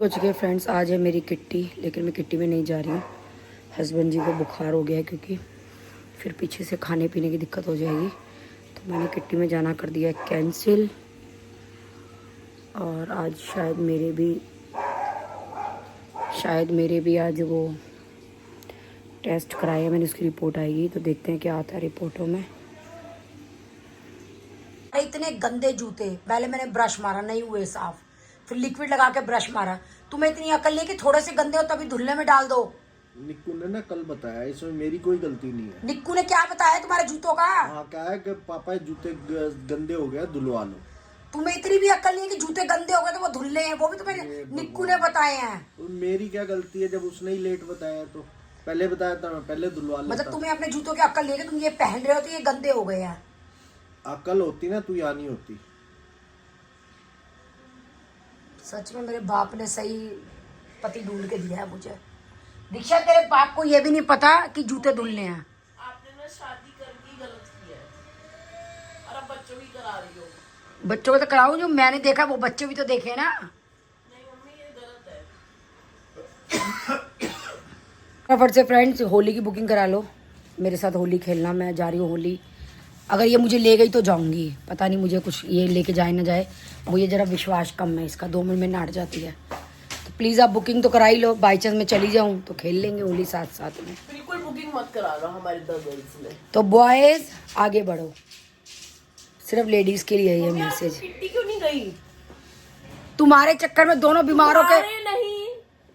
हो चुके फ्रेंड्स। आज है मेरी किट्टी, लेकिन मैं किट्टी में नहीं जा रही हूँ। हस्बैंड जी को बुखार हो गया है, क्योंकि फिर पीछे से खाने पीने की दिक्कत हो जाएगी, तो मैंने किट्टी में जाना कर दिया कैंसिल। और आज शायद मेरे भी आज वो टेस्ट कराया मैंने, उसकी रिपोर्ट आएगी तो देखते हैं क्या आता है रिपोर्टों में। इतने गंदे जूते, पहले मैंने ब्रश मारा, नहीं हुए साफ, फिर लिक्विड लगा के ब्रश मारा। तुम्हें इतनी अकल नहीं कि थोड़े से गंदे हो तभी धुलने में डाल दो। निक्कू ने ना कल बताया, इसमें मेरी कोई गलती नहीं है। निक्कू ने क्या बताया तुम्हारे जूतों का? हाँ, क्या है कि पापा जूते गंदे हो गए, धुलवा लो। तुम्हें इतनी भी अकल नहीं है कि जूते गंदे हो गए तो वो धुलने हैं, वो भी तुम्हें निक्कू ने बताए हैं। मेरी क्या गलती है, जब उसने ही लेट बताया तो पहले बताया था, मैं पहले धुलवा लेता। मतलब तुम्हें अपने जूतों की अकल नहीं है कि तुम ये पहन रहे हो तो ये गंदे हो गए हैं। अकल होती ना, तू यहाँ नहीं होती। सच में मेरे बाप ने सही पति ढूंढ के दिया है मुझे। दीक्षा, तेरे बाप को ये भी नहीं पता कि जूते धुलने हैं। आपने ना शादी करके गलत किया है और अब बच्चों की करा रही हो। बच्चों को तो कराऊं, जो मैंने देखा वो बच्चे भी तो देखे ना। नहीं मम्मी, ये गलत है। फटाफट से फ्रेंड्स होली की बुकिंग करा लो, मेरे साथ होली खेलना। मैं जा रही हूँ होली। अगर ये मुझे ले गई तो जाऊंगी, पता नहीं मुझे कुछ ये लेके जाए ना जाए, मुझे ज़रा विश्वास कम है इसका, 2 मिनट में नाट जाती है। तो प्लीज़ आप बुकिंग तो करा ही लो, बाई चांस मैं चली जाऊँ तो खेल लेंगे होली साथ साथ में। बिल्कुल बुकिंग मत करा लो हमारे 10 गर्ल्स में। तो बॉयज़ आगे बढ़ो, सिर्फ लेडीज़ के लिए ये मैसेज। किट्टी क्यों नहीं गई? तुम्हारे चक्कर में दोनों बीमारों के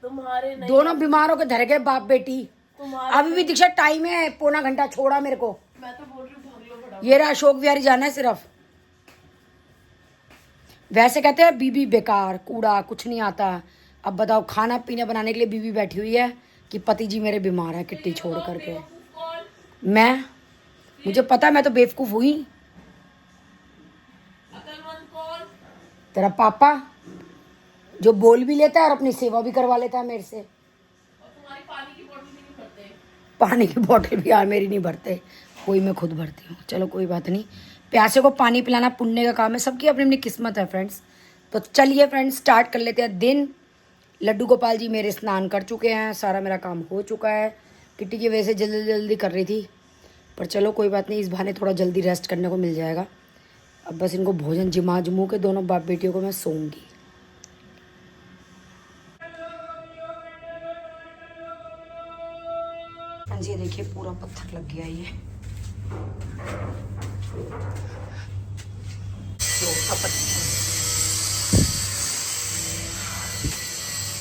तुम्हारे नहीं दोनों बीमारों के धर गए बाप बेटी। तुम्हारे अभी भी दीक्षा टाइम है, पौना घंटा छोड़ा मेरे को। मैं तो बोल रही हूँ भाग लो फटाफट। ये रहा अशोक विहारी जाना है सिर्फ। वैसे कहते हैं बीबी बेकार, कूड़ा, कुछ नहीं आता। अब बताओ, खाना पीना बनाने के लिए बीबी बैठी हुई है कि पति जी मेरे बीमार है किट्टी छोड़ करके। मैं, मुझे पता है मैं तो बेवकूफ हुई। अकलमंद कौन? तेरा पापा, जो बोल भी लेता है और अपनी सेवा भी करवा लेता है मेरे से। और तुम्हारी पानी की बोतल भी नहीं भरते। पानी की बोतल भी यार मेरी नहीं भरते, कोई मैं खुद भरती हूँ। चलो कोई बात नहीं, प्यासे को पानी पिलाना पुण्य का काम है, सबकी अपनी अपनी किस्मत है फ्रेंड्स। तो चलिए फ्रेंड्स स्टार्ट कर लेते हैं दिन। लड्डू गोपाल जी मेरे स्नान कर चुके हैं, सारा मेरा काम हो चुका है। किट्टी की वजह से जल्दी जल्दी कर रही थी, पर चलो कोई बात नहीं, इस बहाने थोड़ा जल्दी रेस्ट करने को मिल जाएगा। अब बस इनको भोजन जिमा जमू के दोनों बाप बेटियों को मैं सोऊंगी। ये देखिए पूरा पत्थर लग गया ये।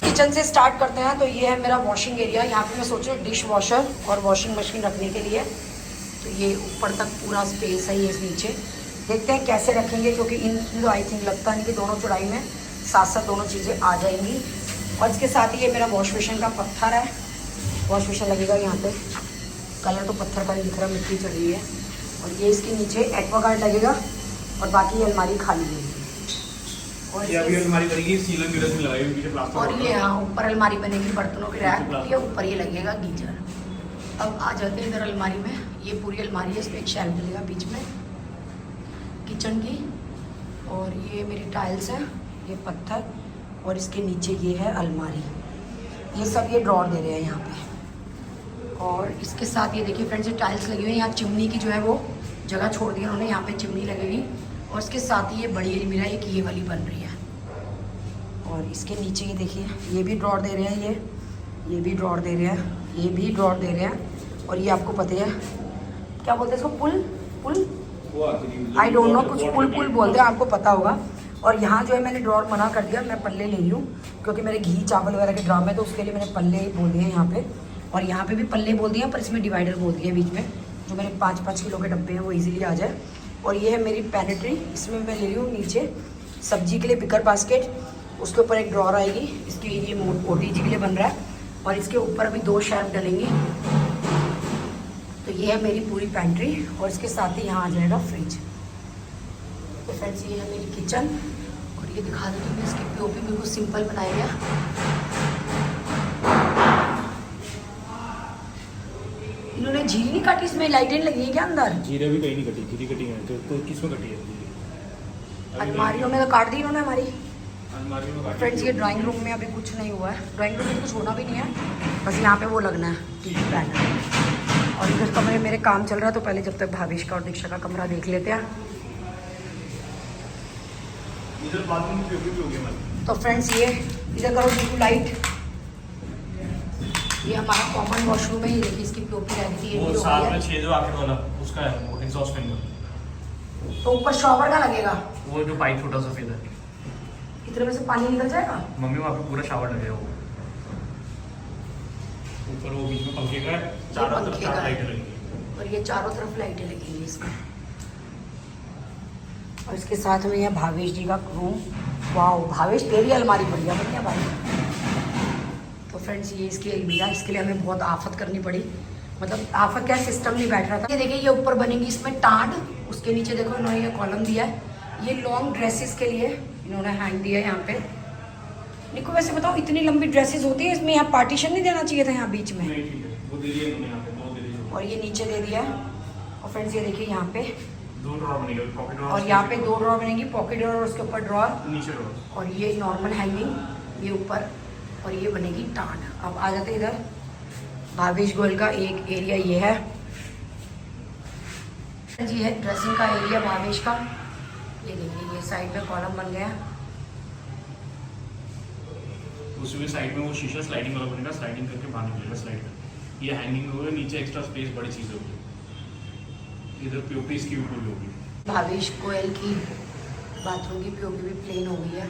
किचन से स्टार्ट करते हैं। तो ये है मेरा वॉशिंग एरिया। यहाँ पे मैं सोच रही हूँ डिश वॉशर और वॉशिंग मशीन रखने के लिए। तो ये ऊपर तक पूरा स्पेस है ये नीचे। देखते हैं कैसे रखेंगे, क्योंकि इन तो आई थिंक लगता नहीं कि दोनों चौड़ाई में साथ साथ दोनों चीज़ें आ जाएंगी। और इसके साथ ही ये मेरा वॉश बेसिन का पत्थर है, वॉश बेसिन लगेगा यहाँ पे। कलर तो पत्थर का नहीं दिख रहा, मिट्टी चढ़ रही है। और ये इसके नीचे एक्वागार्ड लगेगा और बाकी ये अलमारी खाली है। और ये अभी अलमारी बनेगी, सीलन की रस्म लगाई पीछे प्लास्टर। और ये हाँ ऊपर अलमारी बनेगी बर्तनों की रैक, ये ऊपर ये लगेगा गीजर। अब आ जाते हैं इधर अलमारी में। ये पूरी अलमारी है, इसमें एक शेल्फ डलेगा बीच में किचन की। और ये मेरी टाइल्स है, ये पत्थर, और इसके नीचे ये है अलमारी। ये सब ये ड्रॉर दे रहे हैं यहाँ पे। और इसके साथ ये देखिए फ्रेंड्स, ये टाइल्स लगी हुई है। यहाँ चिमनी की जो है वो जगह छोड़ दी उन्होंने, यहाँ पे चिमनी लगेगी। और इसके साथ ही ये बड़ी अलमीरा एक ये वाली बन रही है। और इसके नीचे ये देखिए, ये भी ड्रॉर दे रहे हैं, ये भी ड्रॉर दे रहे हैं, ये भी ड्रॉर दे रहे हैं। और ये आपको पता है क्या बोलते हैं इसको, पुल आई डोंट नो, कुछ पुल बोलते हैं, आपको पता होगा। और यहाँ जो है मैंने ड्रॉर मना कर दिया, मैं पल्ले ले रही हूँ, क्योंकि मेरे घी चावल वगैरह के ड्राम है, तो उसके लिए मैंने पल्ले बोल दिए यहाँ पे। और यहाँ पे भी पल्ले बोल दिए, पर इसमें डिवाइडर बोल दिए बीच में, जो मेरे 5-5 किलो के डब्बे हैं वो इजीली आ जाए। और ये है मेरी पैनेट्री, इसमें मैं ले रही हूँ नीचे सब्जी के लिए बिकर बास्केट, उसके ऊपर एक ड्रॉर आएगी, इसके ये OTG के लिए बन रहा है। और इसके ऊपर अभी 2 शेल्फ डलेंगी। तो ये है मेरी पूरी पैंट्री, और इसके साथ ही यहाँ आ जाएगा फ्रिज। तो फ्रेंड्स ये है मेरी किचन। और ये दिखा देती हूँ, इसकी POP बिल्कुल सिंपल बनाया गया। इन्होंने झील नहीं काटी, इसमें लाइटें लगी है क्या अंदर? जीरे भी कहीं नहीं कटी, जीरी कटी है तो किसमें कटी है? अलमारियों में तो काट दी इन्होंने हमारी। अलमारी में बाकी फ्रेंड्स ये ड्राइंग रूम में अभी कुछ नहीं हुआ है, ड्राइंग रूम में कुछ होना भी नहीं है, बस यहाँ पे वो लगना है टीवी पैनल। और इधर कमरे मेरे काम चल रहा है, तो पहले जब तक भावेश का और दीक्षा का कमरा देख लेते हैं। इधर बाथरूम की भी होगी हमारी। तो फ्रेंड्स ये इधर करो बिल्कुल लाइट, ये हमारा कॉमन वॉशरूम है, ये देखिए इसकी पीओपी रह गई थी, ये वो भी हो साथ गई में है। 6 जो आखिर वाला उसका है, वो एग्जॉस्ट फैन का, तो ऊपर शॉवर का लगेगा, वो जो पाइप छोटा सफेद है, इतने में से पानी निकल जाएगा। मम्मी वहाँ पे पूरा शावर लगेगा वो। ऊपर वो बीच में पंखे का है, चारों तरफ पंखे 4 का है। लाइटें लगेंगी। और ये चारों तरफ लाइटें लगेंगी इसमें। और इसके साथ में यह भावेश जी का रूम। वाह भावेश तेरी अलमारी बढ़िया बढ़िया भाई। तो फ्रेंड्स ये इसकी अलमीरा, इसके लिए हमें बहुत आफत करनी पड़ी, मतलब आफत क्या, सिस्टम नहीं बैठ रहा था। ये देखिए ये ऊपर बनेगी इसमें टांड, उसके नीचे देखो इन्होंने ये कॉलम दिया है, ये लॉन्ग ड्रेसेस के लिए इन्होंने हैंग दिया है यहाँ पे। निको वैसे बताओ इतनी लंबी ड्रेसेस होती है इसमें, यहाँ पार्टीशन नहीं देना चाहिए था यहाँ बीच में। नहीं ठीक है, वो दे दिए इन्होंने यहाँ पे 2 दे दिए। और ये नीचे दे दिया है। और फ्रेंड्स ये देखिए यहाँ पे 2 ड्रॉर बनेंगे, पॉकेट ड्रॉर और यहाँ पे 2 ड्रॉर बनेंगी, पॉकेट ड्रॉर और उसके ऊपर ड्रॉर, नीचे ड्रॉर। और ये नॉर्मल हैंगिंग ये ऊपर, और ये बनेगी टांड। अब आ जाते इधर भावेश गोयल का एक एरिया ये है जी, है ड्रेसिंग का एरिया भावेश का। ये देखिए ये साइड पे कॉलम बन गया, उसमें साइड में वो शीशा स्लाइडिंग वाला बनेगा, स्लाइडिंग करके बाहर निकलेगा स्लाइड कर। ये हैंगिंग होगा, नीचे एक्स्ट्रा स्पेस बड़ी चीज़ होगी। इधर पीओपी इसकी ऊपर भी होगी। भावेश गोयल की बाथरूम की पीओपी भी प्लेन हो गई है।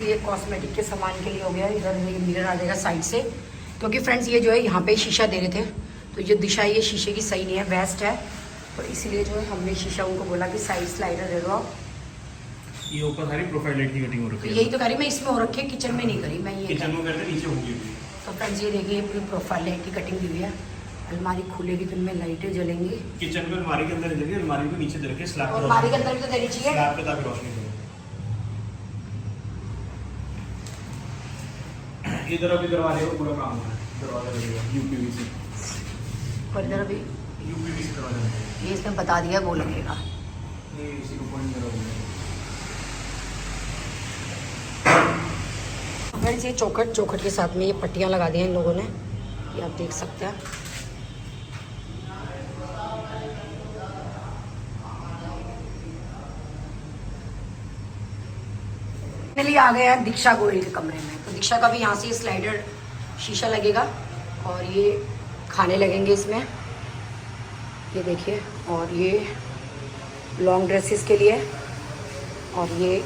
ये कॉस्मेटिक के सामान के लिए हो गया, इधर ये मिरर आ जाएगा साइड से, क्योंकि फ्रेंड्स ये जो है यहाँ पे शीशा दे रहे थे, तो ये दिशा ये शीशे की सही नहीं है, वेस्ट है, तो इसीलिए जो है हमने शीशा उनको बोला कि साइड स्लाइडर दे दो। ये ऊपर सारी प्रोफाइल लाइट की कटिंग हो तो रखी है। यही तो करी मैं, इसमें हो रखी है, किचन में नहीं करी मैं ये। किचन में करते नीचे होगी भी। तो फ्रेंड्स ये देखिए पूरी प्रोफाइल लाइट की कटिंग दी हुई है, अलमारी खुलेगी तो इनमें लाइटें जलेंगी, किचन में अलमारी के अंदर लगी, अलमारी को नीचे दे के स्लैब और अलमारी के अंदर भी तो देनी चाहिए। स्लैब पे ताकि रोशनी पड़े। इधर अभी दरवाजे का पूरा काम है, दरवाजा लगेगा यूपीवीसी, और इधर अभी यूपीवीसी दरवाजा लगेगा। ये इसने बता दिया वो लगेगा। ये इसी को पॉइंट करोगे। फ्रेंड्स ये चौखट के साथ में ये पट्टियाँ लगा दी हैं इन लोगों ने, ये आप देख सकते हैं। फाइनली आ गया है दीक्षा गोयल के कमरे में। तो दीक्षा का भी यहाँ से ये स्लाइडर शीशा लगेगा, और ये खाने लगेंगे इसमें, ये देखिए, और ये लॉन्ग ड्रेसेस के लिए, और ये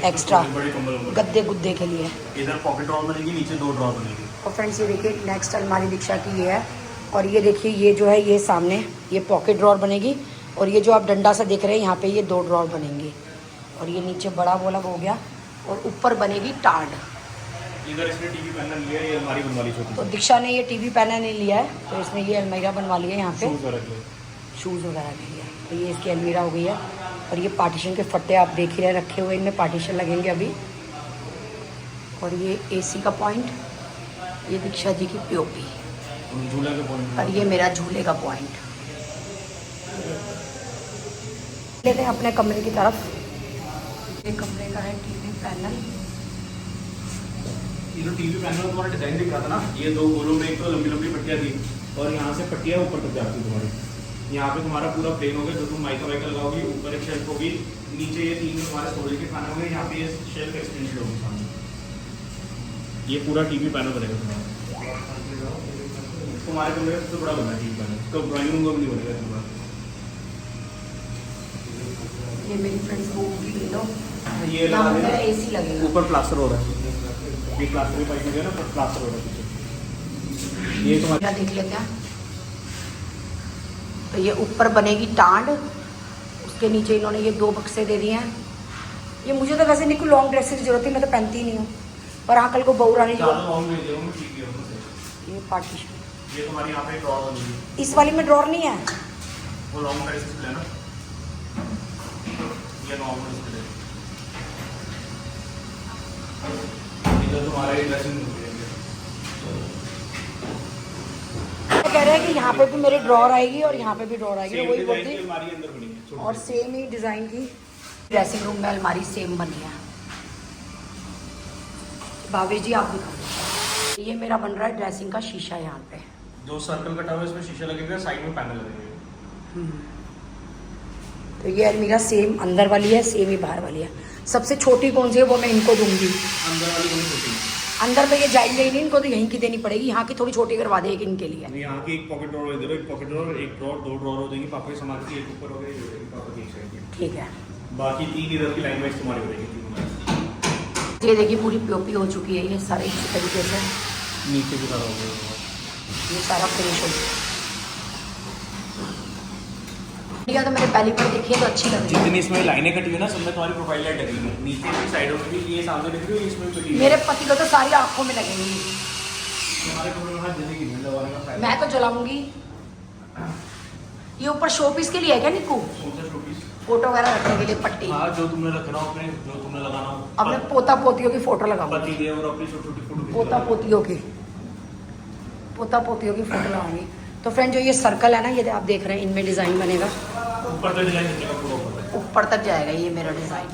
एक्स्ट्रा बड़े कंबल गद्दे गुद्दे के लिए। इधर पॉकेट ड्रॉर बनेगी, नीचे 2 ड्रॉर बनेगी। और फ्रेंड्स ये देखिए नेक्स्ट अलमारी दीक्षा की ये है, और ये देखिए ये जो है ये सामने ये पॉकेट ड्रॉर बनेगी, और ये जो आप डंडा सा देख रहे हैं यहाँ पे ये 2 ड्रॉर बनेंगे, और ये नीचे बड़ा बोला हो गया, और ऊपर बनेगी टांड। इधर इसने टीवी पैनल लिया, ये अलमारी बनवा ली छोटी। तो दीक्षा ने ये टीवी पैनल नहीं लिया है, तो इसने ये अलमीरा बनवा लिया है यहाँ पे, शूज रख ले। शूज़ वगैरह नहीं लिया। तो ये इसकी अलमीरा हो गई है, और ये पार्टीशन के फट्टे आप देख ही रहे रखे हुए, इनमें पार्टीशन लगेंगे अभी। और ये एसी का पॉइंट, ये दीक्षा जी की पीओपी, झूला के पॉइंट। और ये मेरा झूले का पॉइंट। लेते हैं अपने कमरे की तरफ। ये कमरे का है टीवी पैनल। ये जो टीवी पैनल तुम्हारा डिजाइन दिख रहा था ना, ये 2 गोलों में एक तो लंबी लंबी पट्टियाँ थी, और यहाँ से पट्टियाँ ऊपर तक जाती है तुम्हारी। यहाँ पे तुम्हारा पूरा प्लेन होगा, जो तुम माइका वाइका लगाओगी, ऊपर एक शेल्फ होगी, नीचे ये 3 तुम्हारे स्टोरेज के खाने होंगे, यहाँ पे ये शेल्फ एक्सटेंडेड होगी सामने। ये पूरा टीवी पैनल बनेगा तुम्हारे कमरे में सबसे बड़ा बना है टीवी पैनल, तो ड्राइंग रूम का भी नहीं बनेगा तुम्हारा। ये मेरी फ्रेंड्स को भी ले लो, ये यहाँ लगा पे देना। एसी लगेगा। ऊपर प्लास्टर हो रहा है, ये प्लास्टर की पाइप लगे ना, पर प्लास्टर हो रहा है पीछे। ये तुम्हारा क्या देख लेते हैं। तो ये ऊपर बनेगी टांड, उसके नीचे इन्होंने ये 2 बक्से दे दिए हैं। ये मुझे तो वैसे नहीं कोई लॉन्ग ड्रेस की जरूरत है, मैं तो पहनती ही नहीं हूँ, पर हाँ कल को बहू रानी जो ज़्यादा लॉन्ग नहीं देगा, मैं ठीक है उनसे। ये पार्टीशन, ये तुम्हारी यहाँ पे ड्रॉर बनेगी, इस वाली में ड्रॉर नहीं है। वो लॉन्ग ड्रेस डिस्प्ले है ना, ये नॉर्मल डिस्प्ले है। इधर तुम्हारा ये ड्रेसिंग रूम है। कह कह रहे हैं कि यहाँ पे भी मेरी ड्रॉर आएगी और यहाँ पे भी ड्रॉर आएगी, सेम वही डिजाइन बोलती की अलमारी अंदर बनी है छोटी और सी। सेम ही डिज़ाइन की ड्रेसिंग रूम में अलमारी सेम बनी है। भावेश जी आप दिखा दो। ये मेरा बन रहा है ड्रेसिंग का शीशा यहाँ पे। जो सर्कल कटा हुआ है इसमें शीशा लगेगा, साइड में पैनल लगेंगे। तो ये अलमीरा सेम अंदर वाली है, सेम ही बाहर वाली है। सबसे छोटी कौन सी है वो मैं इनको दूंगी। अंदर वाली बड़ी छोटी है। अंदर पे ये जाएंगे ही नहीं, इनको तो यहीं की देनी पड़ेगी। यहाँ की थोड़ी छोटी करवा दे एक इनके लिए। यहाँ की एक पॉकेट ड्रॉर इधर, एक पॉकेट ड्रॉर, एक ड्रॉर, 2 ड्रॉर हो जाएंगी पापा के सामान की, एक ऊपर हो गई, एक पापा की एक साइड की। ठीक है। बाकी 3 इधर की लाइन वाइज तुम्हारी हो जाएगी। ये देखिए पूरी पीओपी हो चुकी है, ये सारे इसी तरीके से नीचे भी सारा हो गया। ये सारा फिनिश हो गया। तो मैंने पहली बार देखी है तो अच्छी लग रही है। जितनी इसमें लाइनें कटी हुई ना, सब में तुम्हारी प्रोफाइल लाइट लगी है। नीचे की साइडों में भी ये सामने लग रही है, इसमें भी कटी है। मेरे पति को तो सारी आंखों में लगेंगी। तुम्हारे कपड़े में हाथ जलेगी नहीं, लगाने का फायदा। मैं तो जलाऊंगी। ये ऊपर शो पीस के लिए है क्या निक्कू? फोटो वगैरह रखने के लिए पट्टी। हाँ, जो तुमने रखना हो अपने, जो तुमने लगाना हो। अपने पोता पोतियों की फोटो लगाऊंगी। पति देव और अपनी छोटी छोटी फोटो। पोता पोतियों की फोटो लगाऊंगी। तो फ्रेंड जो ये सर्कल है ना, ये आप देख रहे हैं, इनमें डिजाइन बनेगा। ऊपर तक डिजाइन बनेगा, पूरा ऊपर तक। ऊपर तक जाएगा ये मेरा डिजाइन।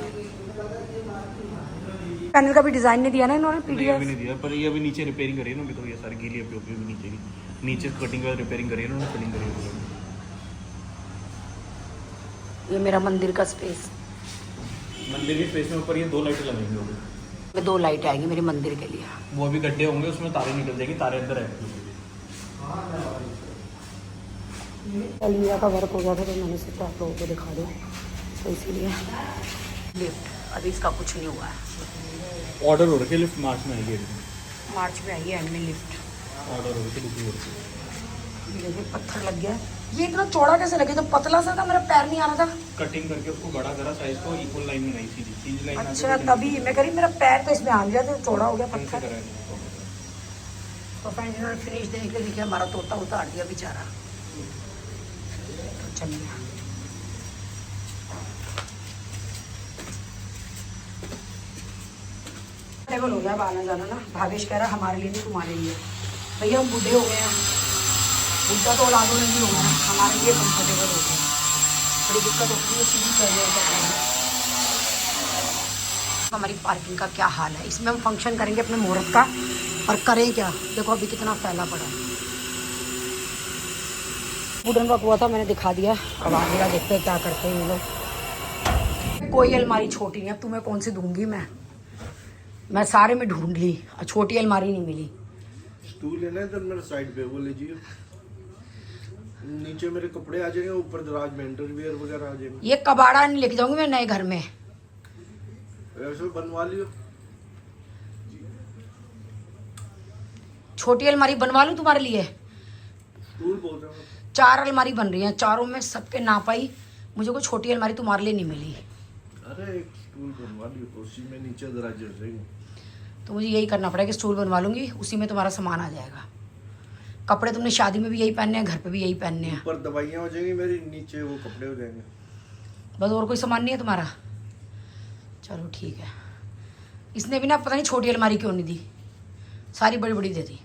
पैनल का भी डिजाइन नहीं दिया ना इन्होंने नहीं, अभी पीडीएफ। नहीं दिया, पर ये अभी नीचे रिपेयरिंग करी है ना, अभी तो ये सारी गीली है पीओपी भी नीचे की। नीचे कटिंग का रिपेयरिंग करी है ना, फिटिंग करी है। ये मेरा मंदिर का स्पेस। मंदिर के स्पेस में ऊपर ये 2 लाइटें लगेंगी होगी। 2 लाइट आएंगी मेरे मंदिर के लिए। वो अभी गड्ढे होंगे, उसमें तारे निकल जाएंगे, तारे अंदर है। अलमीरा का वर्क हो गया था तो मैंने सोचा आप लोगों को दिखा दो, तो इसीलिए। लिफ्ट अभी इसका कुछ नहीं हुआ है। ऑर्डर हो रखे, लिफ्ट मार्च में आएगी। मार्च में आई है एंड में लिफ्ट। ऑर्डर हो रखे, बुकिंग हो रखी। ये देखिए पत्थर लग गया। ये इतना चौड़ा कैसे लगे? तो पतला सा था, मेरा पैर नहीं आ रहा था। कटिंग करके उसको बड़ा करा, साइज को इक्वल लाइन में नहीं, सीधी लाइन। अच्छा तभी मैं कह रही मेरा पैर तो इसमें आ गया, तो चौड़ा हो गया पत्थर। तो फ्रेंड इन्होंने फिनिश देने के लिए हमारा तोता उतार दिया बेचारा। तो चलिए टेबल हो गया अब आना जाना ना। भावेश कह रहा हमारे लिए नहीं तुम्हारे लिए। भैया हम बूढ़े हो गए हैं, बुढ़ा तो औलादों में भी हो गया, हमारे लिए कंफर्टेबल हो गया। बड़ी दिक्कत होती है सीधी कर रहे। हमारी पार्किंग का क्या हाल है। इसमें हम फंक्शन करेंगे अपने मुहूर्त का, और करें क्या, देखो अभी कितना फैला पड़ा है। वुडन वर्क हुआ था, मैंने दिखा दिया। अब आगे का देखते हैं क्या करते हैं ये लोग। कोई अलमारी छोटी नहीं, अब तुम्हें कौन सी दूंगी मैं सारे में ढूंढ ली, छोटी अलमारी नहीं मिली। स्टूल लेना है तो मेरे साइड पे वो लीजिए। नीचे मेरे कपड़े आ जाएंगे, ऊपर दराज में अंडरवियर वगैरह आ जाएंगे। ये कबाड़ा नहीं लेके जाऊंगी मैं नए घर में। ऐसे बनवा लियो। छोटी अलमारी बनवा लूं तुम्हारे लिए? स्टूल बोल रहा हूँ। 4 अलमारी बन रही हैं, चारों में सबके नाप आई। मुझे कोई छोटी अलमारी तुम्हारे लिए नहीं मिली। अरे एक स्टूल बनवा लियो, तो उसी में नीचे दराज हो जाएंगे। तो मुझे यही करना पड़ेगा कि स्टूल बनवा लूंगी, उसी में तुम्हारा सामान आ जाएगा। कपड़े तुमने शादी में भी यही पहनने हैं, घर पे भी यही पहनने हैं। ऊपर दवाइयाँ हो जाएंगी मेरी, नीचे वो कपड़े हो जाएंगे। बस और कोई सामान नहीं है तुम्हारा? चलो ठीक है। इसने भी ना पता नहीं छोटी अलमारी क्यों नहीं दी, सारी बड़ी बड़ी दे दी।